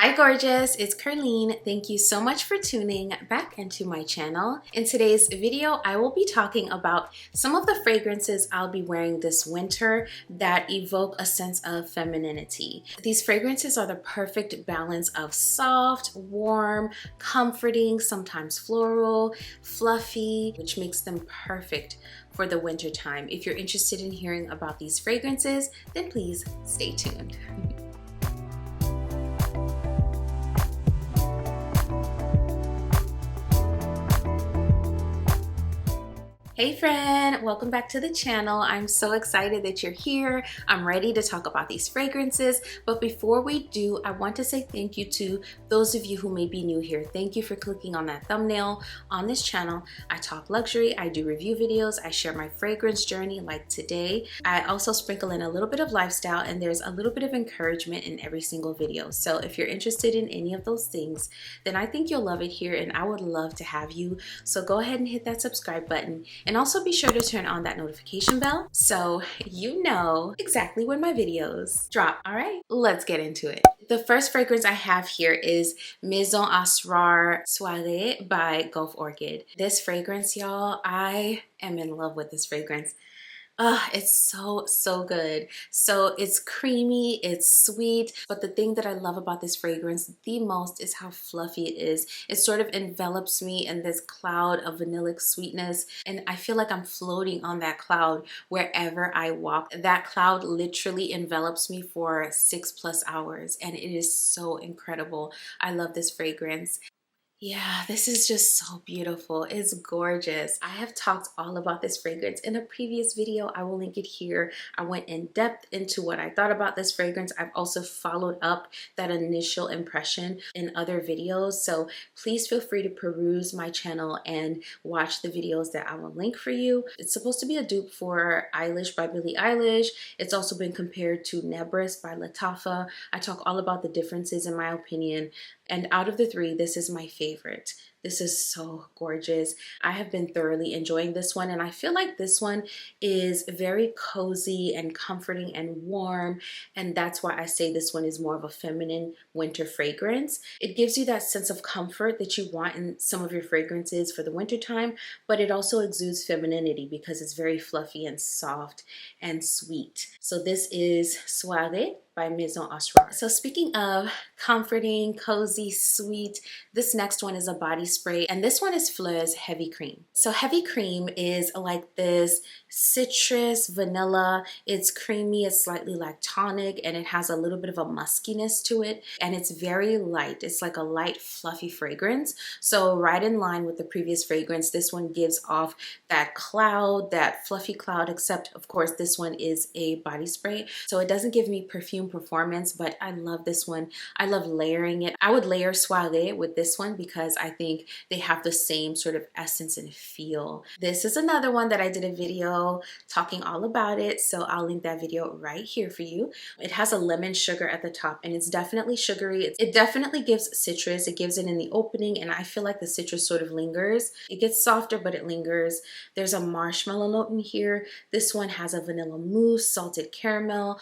Hi gorgeous, it's Ker-leen. Thank you so much for tuning back into my channel. In today's video, I will be talking about some of the fragrances I'll be wearing this winter that evoke a sense of femininity. These fragrances are the perfect balance of soft, warm, comforting, sometimes floral, fluffy, which makes them perfect for the winter time. If you're interested in hearing about these fragrances, then please stay tuned. Hey friend, welcome back to the channel. I'm so excited that you're here. I'm ready to talk about these fragrances, but before we do, I want to say thank you to those of you who may be new here. Thank you for clicking on that thumbnail. On this channel, I talk luxury, I do review videos, I share my fragrance journey like today. I also sprinkle in a little bit of lifestyle, and there's a little bit of encouragement in every single video. So if you're interested in any of those things, then I think you'll love it here, and I would love to have you. So go ahead and hit that subscribe button. And also be sure to turn on that notification bell so you know exactly when my videos drop. All right, let's get into it. The first fragrance I have here is Maison Asrar Soirée by Orchid. This fragrance, y'all, I am in love with this fragrance. It's so good. So it's creamy, it's sweet, but the thing that I love about this fragrance the most is how fluffy it is. It sort of envelops me in this cloud of vanillic sweetness, and I feel like I'm floating on that cloud wherever I walk. That cloud literally envelops me for 6+ hours, and it is so incredible. I love this fragrance. Yeah, this is just so beautiful. It's gorgeous. I have talked all about this fragrance in a previous video. I will link it here. I went in depth into what I thought about this fragrance. I've also followed up that initial impression in other videos. So please feel free to peruse my channel and watch the videos that I will link for you. It's supposed to be a dupe for Eilish by Billie Eilish. It's also been compared to Nebris by Lattafa. I talk all about the differences in my opinion. And out of the three, this is my favorite. This is so gorgeous. I have been thoroughly enjoying this one, and I feel like this one is very cozy and comforting and warm, and that's why I say this one is more of a feminine winter fragrance. It gives you that sense of comfort that you want in some of your fragrances for the winter time, but it also exudes femininity because it's very fluffy and soft and sweet. So this is Soirée by Maison Asrar. So speaking of comforting, cozy, sweet, this next one is a body spray, and this one is Flur's Heavy Cream. So Heavy Cream is like this citrus, vanilla. It's creamy, it's slightly lactonic, and it has a little bit of a muskiness to it, and it's very light. It's like a light, fluffy fragrance. So right in line with the previous fragrance, this one gives off that cloud, that fluffy cloud, except of course this one is a body spray. So it doesn't give me perfume performance, but I love this one. I love layering it. I would layer Soirée with this one because I think they have the same sort of essence and feel. This is another one that I did a video talking all about it, so I'll link that video right here for you. It has a lemon sugar at the top, and it's definitely sugary. It definitely gives citrus. It gives it in the opening, and I feel like the citrus sort of lingers. It gets softer, but it lingers. There's a marshmallow note in here. This one has a vanilla mousse, salted caramel.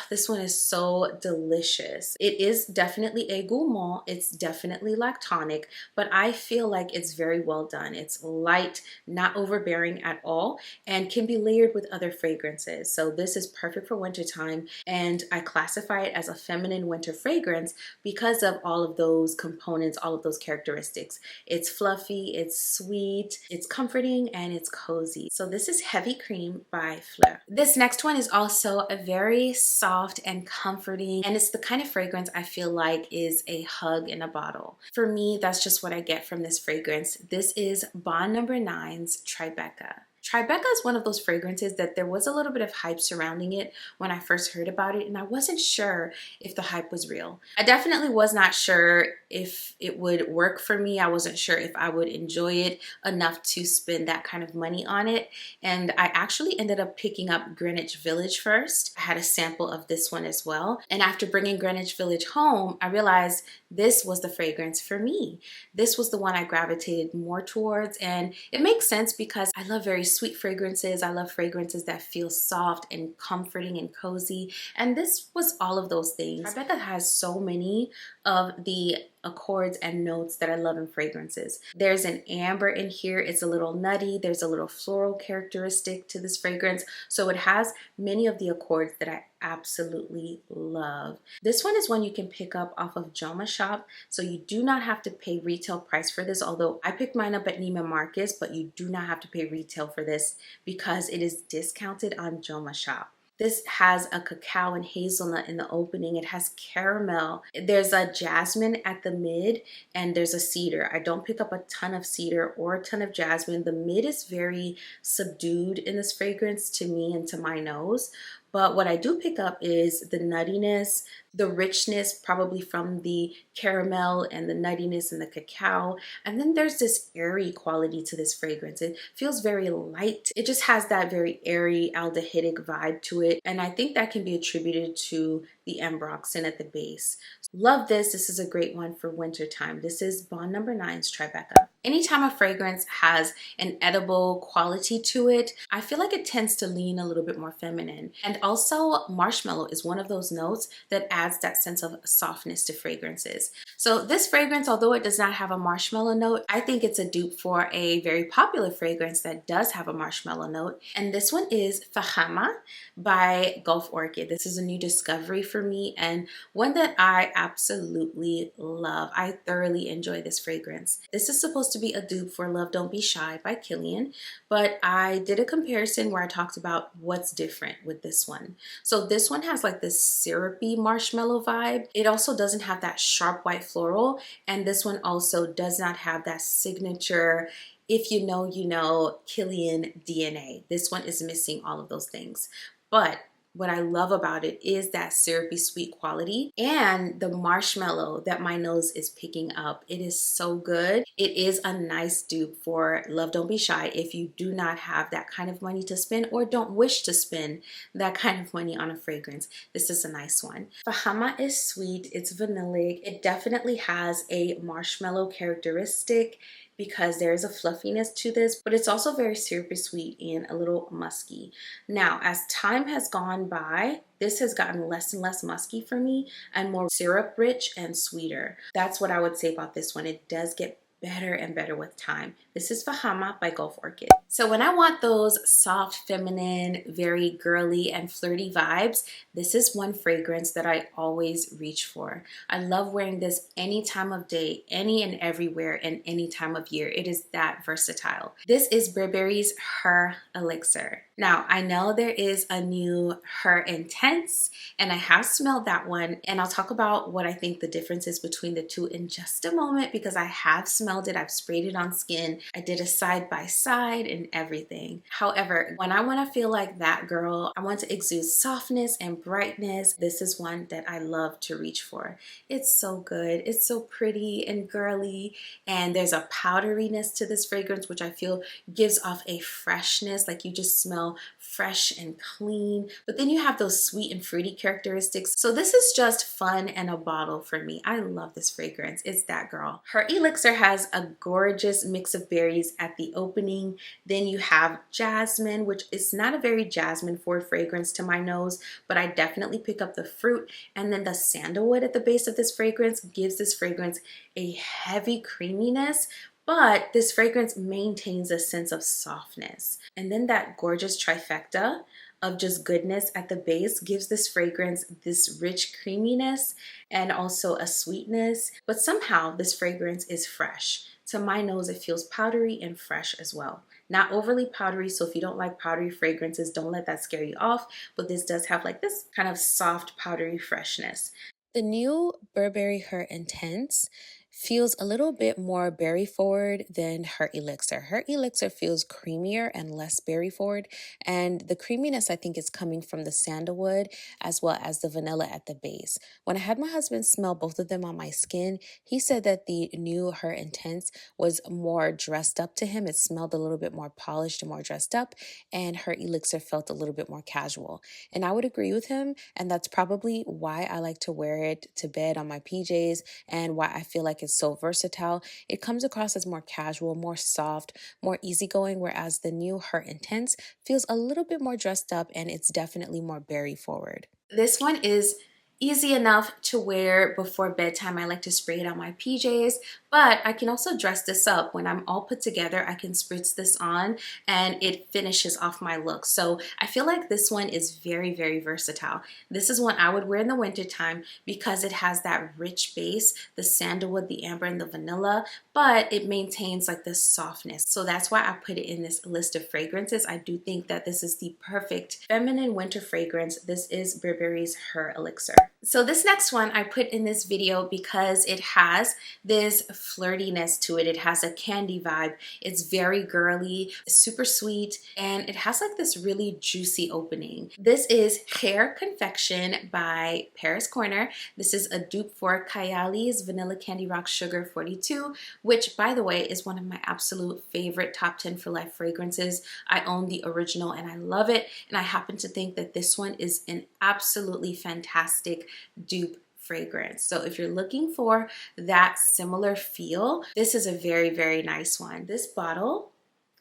This one is so delicious. It is definitely a gourmand. It's definitely lactonic, but I feel like it's very well done. It's light, not overbearing at all, and can be layered with other fragrances. So this is perfect for wintertime, and I classify it as a feminine winter fragrance because of all of those components, all of those characteristics. It's fluffy, it's sweet, it's comforting, and it's cozy. So this is Heavy Cream by Flur. This next one is also a very soft and comforting, and it's the kind of fragrance I feel like is a hug in a bottle. For me, that's just what I get from this fragrance. This is Bond No. 9's Tribeca. Tribeca is one of those fragrances that there was a little bit of hype surrounding it when I first heard about it, and I wasn't sure if the hype was real. I definitely was not sure if it would work for me. I wasn't sure if I would enjoy it enough to spend that kind of money on it, and I actually ended up picking up Greenwich Village first. I had a sample of this one as well, and after bringing Greenwich Village home, I realized this was the fragrance for me. This was the one I gravitated more towards, and it makes sense because I love very sweet fragrances. I love fragrances that feel soft and comforting and cozy. And this was all of those things. Tribeca has so many of the accords and notes that I love in fragrances. There's an amber in here. It's a little nutty. There's a little floral characteristic to this fragrance. So it has many of the accords that I absolutely love. This one is one you can pick up off of Joma Shop. So you do not have to pay retail price for this, although I picked mine up at Neiman Marcus, but you do not have to pay retail for this because it is discounted on Joma Shop. This has a cacao and hazelnut in the opening. It has caramel. There's a jasmine at the mid, and there's a cedar. I don't pick up a ton of cedar or a ton of jasmine. The mid is very subdued in this fragrance to me and to my nose. But what I do pick up is the nuttiness, the richness, probably from the caramel and the nuttiness and the cacao. And then there's this airy quality to this fragrance. It feels very light. It just has that very airy aldehydic vibe to it. And I think that can be attributed to the ambroxan at the base. Love this. This is a great one for winter time. This is Bond Number 9's Tribeca. Anytime a fragrance has an edible quality to it, I feel like it tends to lean a little bit more feminine. And also marshmallow is one of those notes that adds that sense of softness to fragrances. So this fragrance, although it does not have a marshmallow note, I think it's a dupe for a very popular fragrance that does have a marshmallow note. And this one is Fama by Gulf Orchid. This is a new discovery for me and one that I absolutely love. I thoroughly enjoy this fragrance. This is supposed to be a dupe for Love Don't Be Shy by Ker-leen, but I did a comparison where I talked about what's different with this one. So this one has like this syrupy marshmallow vibe. It also doesn't have that sharp white floral, and this one also does not have that signature if you know Ker-leen DNA. This one is missing all of those things. But what I love about it is that syrupy sweet quality and the marshmallow that my nose is picking up. It is so good. It is a nice dupe for Love Don't Be Shy if you do not have that kind of money to spend or don't wish to spend that kind of money on a fragrance. This is a nice one. Fama is sweet. It's vanillic. It definitely has a marshmallow characteristic because there is a fluffiness to this, but it's also very syrupy sweet and a little musky. Now, as time has gone by, this has gotten less and less musky for me and more syrup rich and sweeter. That's what I would say about this one. It does get better and better with time. This is Fama by Gulf Orchid. So when I want those soft, feminine, very girly and flirty vibes, this is one fragrance that I always reach for. I love wearing this any time of day, any and everywhere, and any time of year. It is that versatile. This is Burberry's Her Elixir. Now, I know there is a new Her Intense, and I have smelled that one, and I'll talk about what I think the difference is between the two in just a moment because I have smelled it. I've sprayed it on skin. I did a side by side and everything. However, when I want to feel like that girl, I want to exude softness and brightness, this is one that I love to reach for. It's so good. It's so pretty and girly, and there's a powderiness to this fragrance which I feel gives off a freshness, like you just smell fresh and clean, but then you have those sweet and fruity characteristics. So this is just fun and a bottle for me. I love this fragrance. It's that girl. Her Elixir has a gorgeous mix of berries at the opening. Then you have jasmine, which is not a very jasmine forward fragrance to my nose, but I definitely pick up the fruit. And then the sandalwood at the base of this fragrance gives this fragrance a heavy creaminess, but this fragrance maintains a sense of softness. And then that gorgeous trifecta of just goodness at the base gives this fragrance this rich creaminess and also a sweetness, but somehow this fragrance is fresh. To my nose, it feels powdery and fresh as well. Not overly powdery, so if you don't like powdery fragrances, don't let that scare you off, but this does have like this kind of soft powdery freshness. The new Burberry Her Intense feels a little bit more berry forward than Her Elixir. Her Elixir feels creamier and less berry forward, and the creaminess I think is coming from the sandalwood as well as the vanilla at the base. When I had my husband smell both of them on my skin, he said that the new Her Intense was more dressed up to him. It smelled a little bit more polished and more dressed up, and Her Elixir felt a little bit more casual. And I would agree with him, and that's probably why I like to wear it to bed on my PJs and why I feel like like it's so versatile. It comes across as more casual, more soft, more easygoing, whereas the new Her Intense feels a little bit more dressed up and it's definitely more berry forward. This one is easy enough to wear before bedtime. I like to spray it on my PJs, but I can also dress this up. When I'm all put together, I can spritz this on and it finishes off my look. So I feel like this one is very, very versatile. This is one I would wear in the wintertime because it has that rich base, the sandalwood, the amber, and the vanilla, but it maintains like this softness. So that's why I put it in this list of fragrances. I do think that this is the perfect feminine winter fragrance. This is Burberry's Her Elixir. So this next one I put in this video because it has this flirtiness to it. It has a candy vibe. It's very girly, super sweet, and it has like this really juicy opening. This is Confection by Paris Corner. This is a dupe for Kayali's Vanilla Candy Rock Sugar 42, which by the way is one of my absolute favorite top 10 for life fragrances. I own the original and I love it, and I happen to think that this one is an absolutely fantastic dupe fragrance. So if you're looking for that similar feel, this is a very, very nice one. This bottle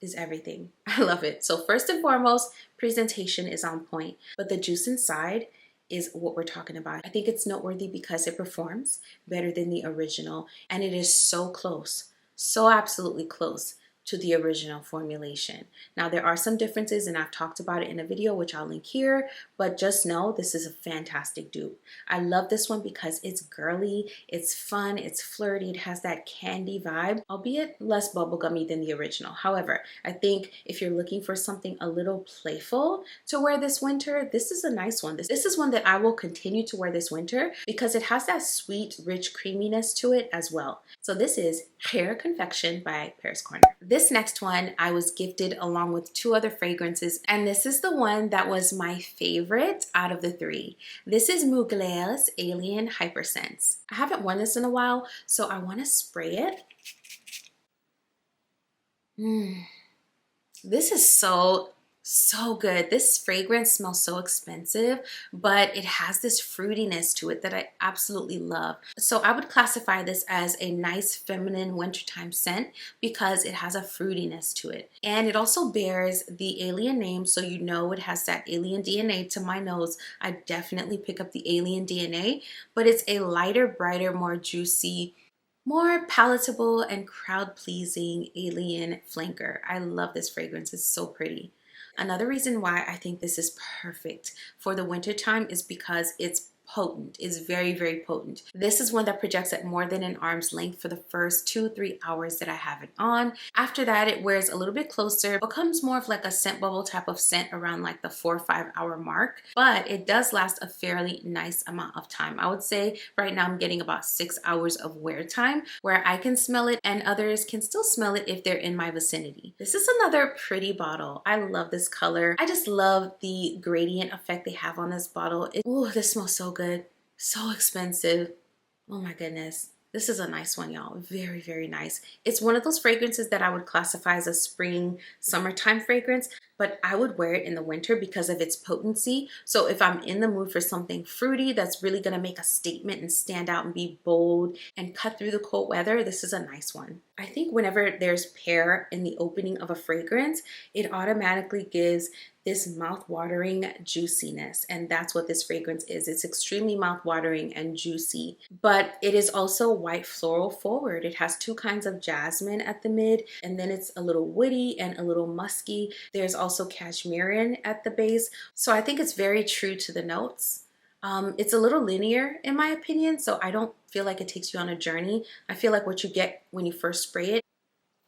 is everything. I love it. So first and foremost, presentation is on point, but the juice inside is what we're talking about. I think it's noteworthy because it performs better than the original, and it is so close, so absolutely close to the original formulation. Now there are some differences and I've talked about it in a video which I'll link here, but just know this is a fantastic dupe. I love this one because it's girly, it's fun, it's flirty, it has that candy vibe, albeit less bubblegummy than the original. However, I think if you're looking for something a little playful to wear this winter, this is a nice one. This is one that I will continue to wear this winter because it has that sweet, rich creaminess to it as well. So this is Confection by Paris Corner. This next one I was gifted along with two other fragrances, and this is the one that was my favorite out of the three. This is Mugler's Alien Hypersense. I haven't worn this in a while, so I want to spray it. This is so good. This fragrance smells so expensive, but it has this fruitiness to it that I absolutely love. So I would classify this as a nice feminine wintertime scent because it has a fruitiness to it. And it also bears the Alien name, so you know it has that alien DNA. To my nose, I definitely pick up the alien DNA, but it's a lighter, brighter, more juicy, more palatable and crowd-pleasing alien flanker. I love this fragrance. It's so pretty. Another reason why I think this is perfect for the winter time is because it's potent. It's very, very potent. This is one that projects at more than an arm's length for the first 2-3 hours that I have it on. After that, it wears a little bit closer, becomes more of like a scent bubble type of scent around like the 4 or 5 hour mark, but it does last a fairly nice amount of time. I would say right now I'm getting about 6 hours of wear time where I can smell it and others can still smell it if they're in my vicinity. This is another pretty bottle. I love this color. I just love the gradient effect they have on this bottle. Oh, this smells so good. So expensive. Oh my goodness. This is a nice one, y'all. Very, very nice. It's one of those fragrances that I would classify as a spring, summertime fragrance, but I would wear it in the winter because of its potency. So if I'm in the mood for something fruity that's really gonna make a statement and stand out and be bold and cut through the cold weather, this is a nice one. I think whenever there's pear in the opening of a fragrance, it automatically gives this mouth-watering juiciness, and that's what this fragrance is. It's extremely mouth-watering and juicy, but it is also white floral forward. It has two kinds of jasmine at the mid, and then it's a little woody and a little musky. There's also cashmere at the base, so I think it's very true to the notes. It's a little linear in my opinion, so I don't feel like it takes you on a journey. I feel like what you get when you first spray it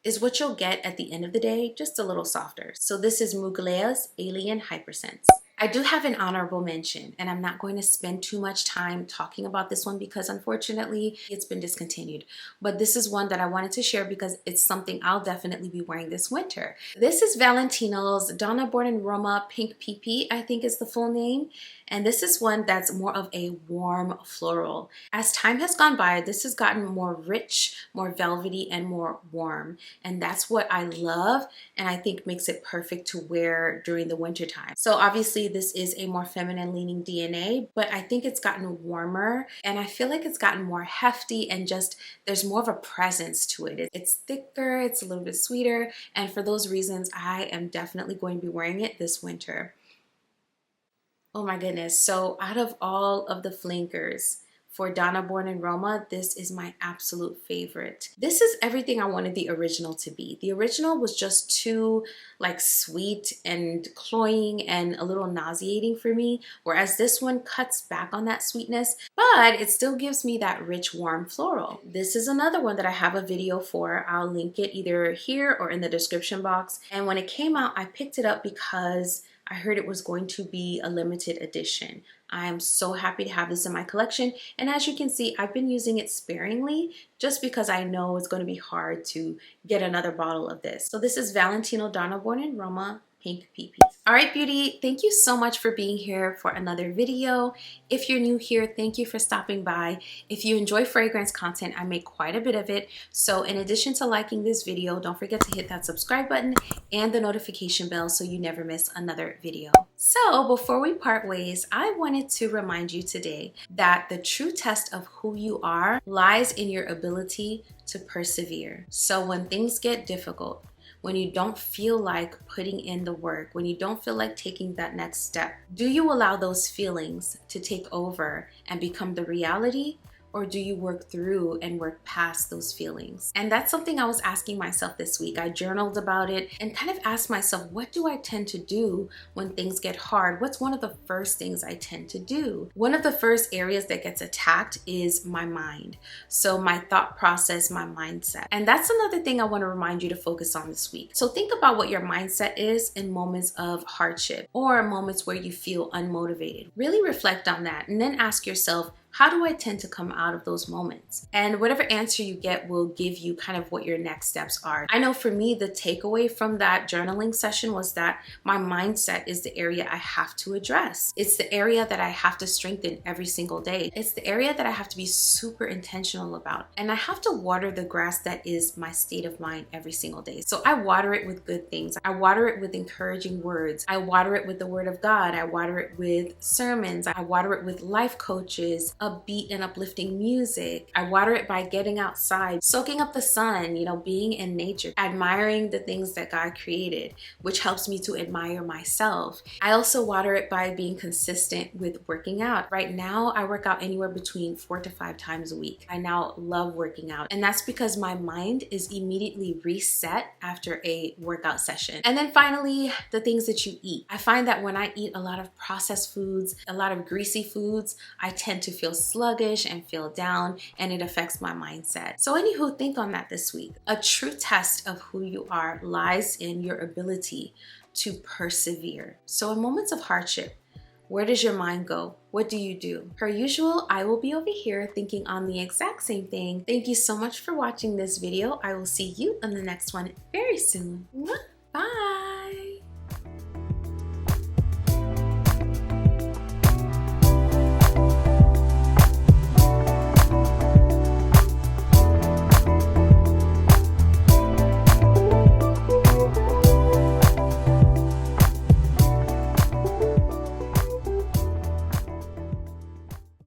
is what you'll get at the end of the day, just a little softer. So this is Mugler's Alien Hypersense. I do have an honorable mention, and I'm not going to spend too much time talking about this one because unfortunately it's been discontinued. But this is one that I wanted to share because it's something I'll definitely be wearing this winter. This is Valentino's Donna Born in Roma Pink PP, I think is the full name. And this is one that's more of a warm floral. As time has gone by, this has gotten more rich, more velvety, and more warm. And that's what I love and I think makes it perfect to wear during the winter time. So obviously this is a more feminine leaning DNA, but I think it's gotten warmer and I feel like it's gotten more hefty and just there's more of a presence to it. It's thicker, it's a little bit sweeter, and for those reasons, I am definitely going to be wearing it this winter. Oh my goodness. So out of all of the flankers for Donna Born in Roma, this is my absolute favorite. This is everything I wanted the original to be. The original was just too like sweet and cloying and a little nauseating for me, whereas this one cuts back on that sweetness, but it still gives me that rich, warm floral. This is another one that I have a video for. I'll link it either here or in the description box. And when it came out, I picked it up because I heard it was going to be a limited edition. I am so happy to have this in my collection, and as you can see, I've been using it sparingly just because I know it's going to be hard to get another bottle of this. So this is Valentino Donna Born in Roma Pink PP. All right, beauty, thank you so much for being here for another video. If you're new here, thank you for stopping by. If you enjoy fragrance content, I make quite a bit of it. So in addition to liking this video, don't forget to hit that subscribe button and the notification bell so you never miss another video. So before we part ways, I wanted to remind you today that the true test of who you are lies in your ability to persevere. So when things get difficult, when you don't feel like putting in the work, when you don't feel like taking that next step, do you allow those feelings to take over and become the reality? Or do you work through and work past those feelings? And that's something I was asking myself this week. I journaled about it and kind of asked myself, what do I tend to do when things get hard? What's one of the first things I tend to do? One of the first areas that gets attacked is my mind. So my thought process, my mindset. And that's another thing I want to remind you to focus on this week. So think about what your mindset is in moments of hardship or moments where you feel unmotivated. Really reflect on that and then ask yourself, how do I tend to come out of those moments? And whatever answer you get will give you kind of what your next steps are. I know for me, the takeaway from that journaling session was that my mindset is the area I have to address. It's the area that I have to strengthen every single day. It's the area that I have to be super intentional about. And I have to water the grass that is my state of mind every single day. So I water it with good things. I water it with encouraging words. I water it with the word of God. I water it with sermons. I water it with life coaches, upbeat and uplifting music. I water it by getting outside, soaking up the sun, being in nature, admiring the things that God created, which helps me to admire myself. I also water it by being consistent with working out. Right now, I work out anywhere between 4 to 5 times a week. I now love working out, and that's because my mind is immediately reset after a workout session. And then finally, the things that you eat. I find that when I eat a lot of processed foods, a lot of greasy foods, I tend to feel sluggish and feel down, and it affects my mindset. So anywho, think on that this week. A true test of who you are lies in your ability to persevere. So in moments of hardship, where does your mind go? What do you do? Per usual, I will be over here thinking on the exact same thing. Thank you so much for watching this video. I will see you in the next one very soon. Mwah!